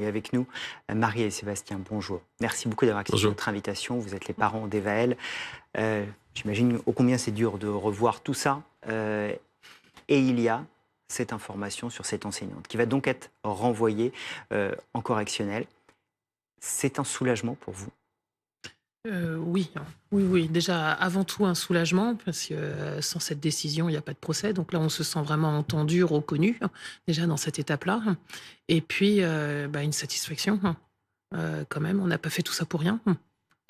Et avec nous, Marie et Sébastien, bonjour. Merci beaucoup d'avoir accepté notre invitation. Vous êtes les parents d'Evaël. J'imagine ô combien c'est dur de revoir tout ça. Et il y a cette information sur cette enseignante qui va donc être renvoyée en correctionnel. C'est un soulagement pour vous? Oui, hein. Oui, oui. Déjà, avant tout, un soulagement, parce que sans cette décision, il n'y a pas de procès. Donc là, on se sent vraiment entendu, reconnu, hein, déjà dans cette étape-là. Et puis, une satisfaction, hein. Quand même, on n'a pas fait tout ça pour rien.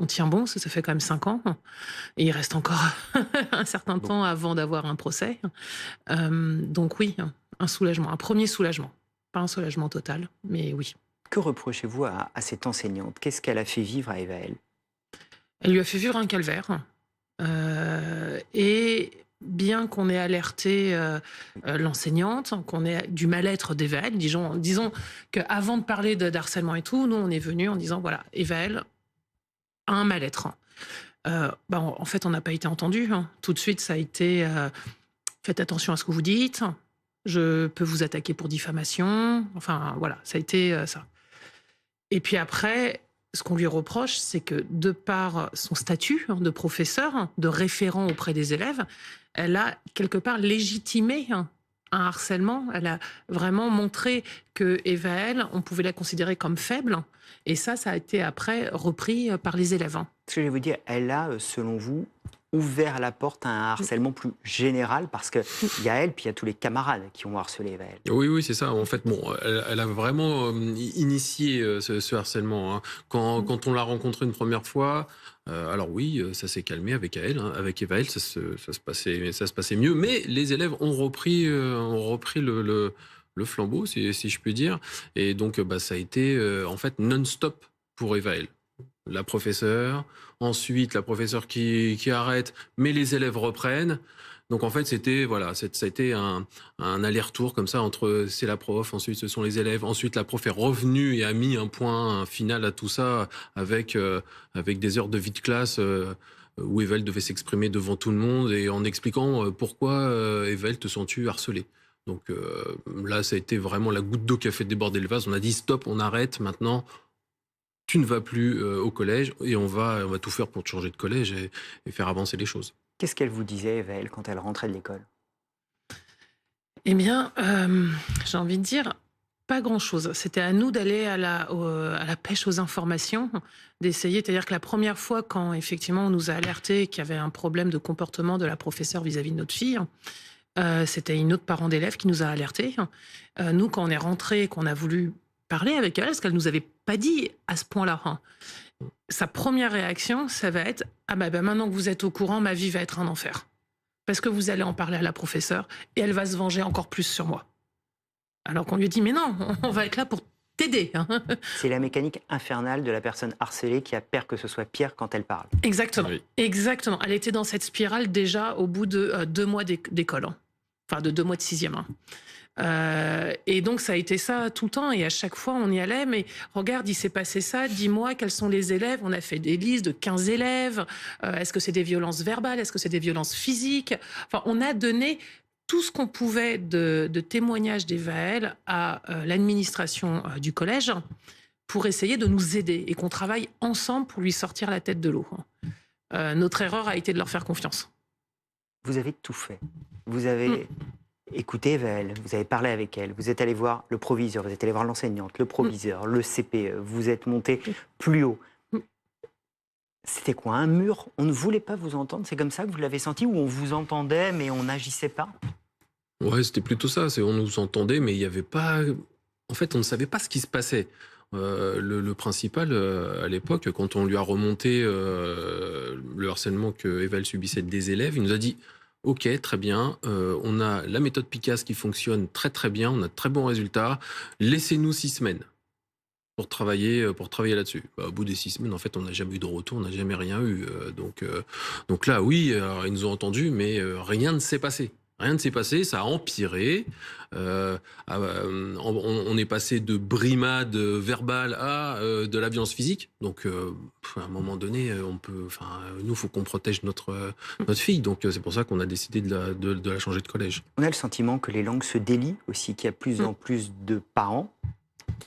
On tient bon, ça fait quand même 5 ans. Et il reste encore un certain Bon. temps avant d'avoir un procès. Donc oui, un soulagement, un premier soulagement. Pas un soulagement total, mais oui. Que reprochez-vous à cette enseignante? Qu'est-ce qu'elle a fait vivre à Evaël? Elle lui a fait vivre un calvaire. Et bien qu'on ait alerté l'enseignante, qu'on ait du mal-être d'Evaël, disons qu'avant de parler d'harcèlement et tout, nous, on est venu en disant, voilà, Evaël a un mal-être. En fait, on n'a pas été entendu. Tout de suite, ça a été, faites attention à ce que vous dites, je peux vous attaquer pour diffamation. Enfin, voilà, ça a été ça. Et puis après, ce qu'on lui reproche, c'est que de par son statut de professeur, de référent auprès des élèves, elle a quelque part légitimé un harcèlement. Elle a vraiment montré que Evaël, on pouvait la considérer comme faible. Et ça a été après repris par les élèves. Ce que je vais vous dire, elle a, selon vous, ouvert la porte à un harcèlement plus général, parce qu'il y a elle, puis il y a tous les camarades qui ont harcelé Evaël. Oui, oui, c'est ça. En fait, bon, elle a vraiment initié ce harcèlement, hein. Quand on l'a rencontrée une première fois, alors oui, ça s'est calmé avec elle, hein. Avec Evaël, ça se passait mieux. Mais les élèves ont repris le flambeau, si je puis dire. Et donc, ça a été en fait non-stop pour Evaël. La professeure, ensuite la professeure qui arrête, mais les élèves reprennent. Donc en fait, ça a été un aller-retour comme ça entre c'est la prof, ensuite ce sont les élèves, ensuite la prof est revenue et a mis un point final à tout ça avec des heures de vie de classe où Evaël devait s'exprimer devant tout le monde et en expliquant pourquoi Evaël te sens-tu harcelé. Donc là, ça a été vraiment la goutte d'eau qui a fait déborder le vase. On a dit stop, on arrête maintenant. Tu ne vas plus au collège et on va tout faire pour te changer de collège et faire avancer les choses. Qu'est-ce qu'elle vous disait, Evaël, quand elle rentrait de l'école? Eh bien, j'ai envie de dire, pas grand-chose. C'était à nous d'aller à la pêche aux informations, d'essayer. C'est-à-dire que la première fois, quand effectivement on nous a alerté qu'il y avait un problème de comportement de la professeure vis-à-vis de notre fille, c'était une autre parent d'élève qui nous a alertés. Nous, quand on est rentré, qu'on a voulu parler avec elle, parce qu'elle nous avait pas dit à ce point-là, sa première réaction, ça va être « Ah maintenant que vous êtes au courant, ma vie va être un enfer. Parce que vous allez en parler à la professeure et elle va se venger encore plus sur moi. » Alors qu'on lui a dit « Mais non, on va être là pour t'aider. » C'est la mécanique infernale de la personne harcelée qui a peur que ce soit pire quand elle parle. Exactement, Oui. exactement. Elle était dans cette spirale déjà au bout de 2 mois d'école. Enfin, de 2 mois de 6e. Et donc ça a été ça tout le temps, et à chaque fois on y allait, mais regarde, il s'est passé ça, dis-moi quels sont les élèves. On a fait des listes de 15 élèves. Est-ce que c'est des violences verbales, est-ce que c'est des violences physiques? Enfin, on a donné tout ce qu'on pouvait de témoignages d'Evaël à l'administration du collège pour essayer de nous aider et qu'on travaille ensemble pour lui sortir la tête de l'eau. Notre erreur a été de leur faire confiance. Vous avez tout fait. Vous avez écouté Evaël, vous avez parlé avec elle, vous êtes allé voir le proviseur, vous êtes allé voir l'enseignante, le proviseur, le CPE, vous êtes monté plus haut. C'était quoi, un mur? On ne voulait pas vous entendre? C'est comme ça que vous l'avez senti, ou on vous entendait mais on n'agissait pas? Ouais, c'était plutôt ça. On nous entendait, mais il n'y avait pas. En fait, on ne savait pas ce qui se passait. Le principal, à l'époque, quand on lui a remonté le harcèlement que Evaël subissait des élèves, il nous a dit ok, très bien, on a la méthode Picasse qui fonctionne très très bien, on a de très bons résultats, laissez-nous 6 semaines pour travailler là-dessus. Au bout des 6 semaines, en fait, on n'a jamais eu de retour, on n'a jamais rien eu. Donc là, oui, alors, ils nous ont entendus, mais rien ne s'est passé. Rien ne s'est passé, ça a empiré. On est passé de brimade verbale à de la violence physique. Donc, à un moment donné, nous, il faut qu'on protège notre fille. Donc, c'est pour ça qu'on a décidé de la changer de collège. On a le sentiment que les langues se délient aussi, qu'il y a plus en plus de parents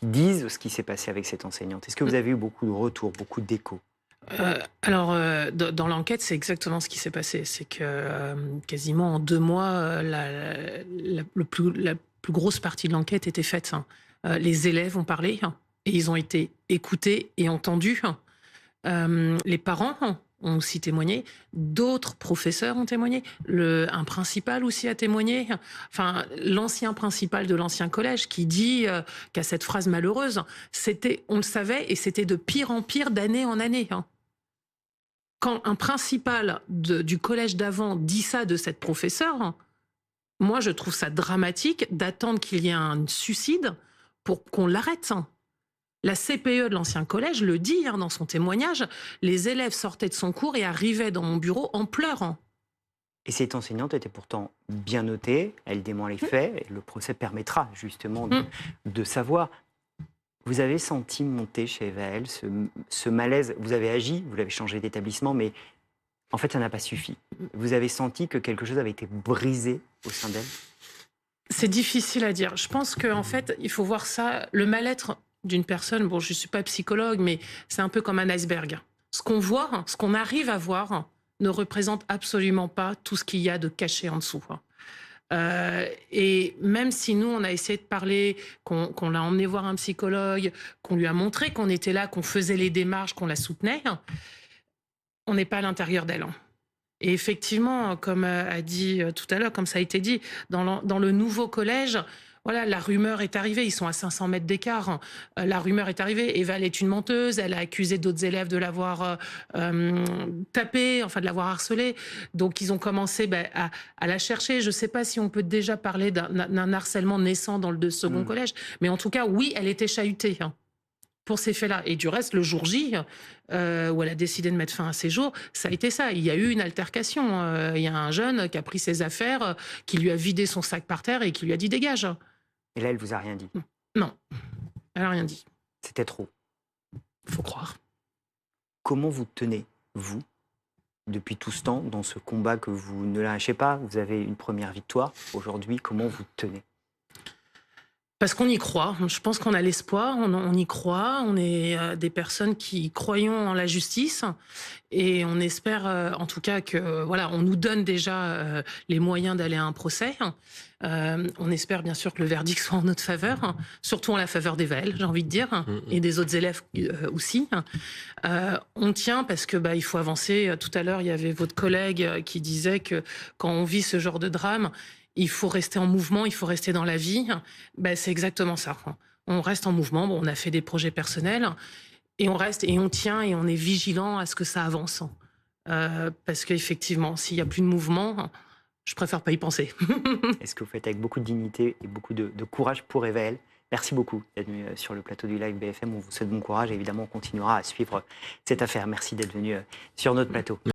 disent ce qui s'est passé avec cette enseignante. Est-ce que vous avez eu beaucoup de retours, beaucoup d'échos? Dans l'enquête, c'est exactement ce qui s'est passé. C'est que quasiment en 2 mois, la plus grosse partie de l'enquête était faite. Les élèves ont parlé et ils ont été écoutés et entendus. Les parents ont aussi témoigné, d'autres professeurs ont témoigné, un principal aussi a témoigné, enfin l'ancien principal de l'ancien collège qui dit qu'à cette phrase malheureuse, on le savait et c'était de pire en pire d'année en année. Quand un principal du collège d'avant dit ça de cette professeure, moi je trouve ça dramatique d'attendre qu'il y ait un suicide pour qu'on l'arrête. La CPE de l'ancien collège le dit dans son témoignage, les élèves sortaient de son cours et arrivaient dans mon bureau en pleurant. Et cette enseignante était pourtant bien notée, elle dément les faits, et le procès permettra justement de savoir. Vous avez senti monter chez Eva L ce malaise, vous avez agi, vous l'avez changé d'établissement, mais en fait ça n'a pas suffi. Vous avez senti que quelque chose avait été brisé au sein d'elle? C'est difficile à dire. Je pense qu'en fait, il faut voir ça, le mal-être d'une personne, bon, je ne suis pas psychologue, mais c'est un peu comme un iceberg. Ce qu'on voit, ce qu'on arrive à voir, ne représente absolument pas tout ce qu'il y a de caché en dessous. Et même si nous, on a essayé de parler, qu'on l'a emmené voir un psychologue, qu'on lui a montré qu'on était là, qu'on faisait les démarches, qu'on la soutenait, on n'est pas à l'intérieur d'elle. Et effectivement, comme a dit tout à l'heure, comme ça a été dit, dans le nouveau collège, voilà, la rumeur est arrivée, ils sont à 500 mètres d'écart. La rumeur est arrivée, Eva est une menteuse, elle a accusé d'autres élèves de l'avoir tapée, enfin de l'avoir harcelée. Donc ils ont commencé à la chercher. Je ne sais pas si on peut déjà parler d'un harcèlement naissant dans le second collège, mais en tout cas, oui, elle était chahutée pour ces faits-là. Et du reste, le jour J, où elle a décidé de mettre fin à ses jours, ça a été ça. Il y a eu une altercation. Il y a un jeune qui a pris ses affaires, qui lui a vidé son sac par terre et qui lui a dit « dégage ». Et là, elle vous a rien dit? Non, elle n'a rien dit. C'était trop? Faut croire. Comment vous tenez, vous, depuis tout ce temps, dans ce combat que vous ne lâchez pas? Vous avez une première victoire. Aujourd'hui, comment vous tenez? Parce qu'on y croit. Je pense qu'on a l'espoir, on y croit. On est des personnes qui croyons en la justice et on espère, en tout cas, que voilà, on nous donne déjà les moyens d'aller à un procès. On espère bien sûr que le verdict soit en notre faveur, surtout en la faveur d'Eva L, j'ai envie de dire, et des autres élèves aussi. On tient parce que il faut avancer. Tout à l'heure, il y avait votre collègue qui disait que quand on vit ce genre de drame, il faut rester en mouvement, il faut rester dans la vie. C'est exactement ça. On reste en mouvement. Bon, on a fait des projets personnels et on reste et on tient et on est vigilant à ce que ça avance. Parce qu'effectivement, s'il n'y a plus de mouvement, je préfère pas y penser. Est-ce que vous faites avec beaucoup de dignité et beaucoup de courage pour Eva L? Merci beaucoup d'être venu sur le plateau du Live BFM. On vous souhaite bon courage et évidemment, on continuera à suivre cette affaire. Merci d'être venu sur notre plateau.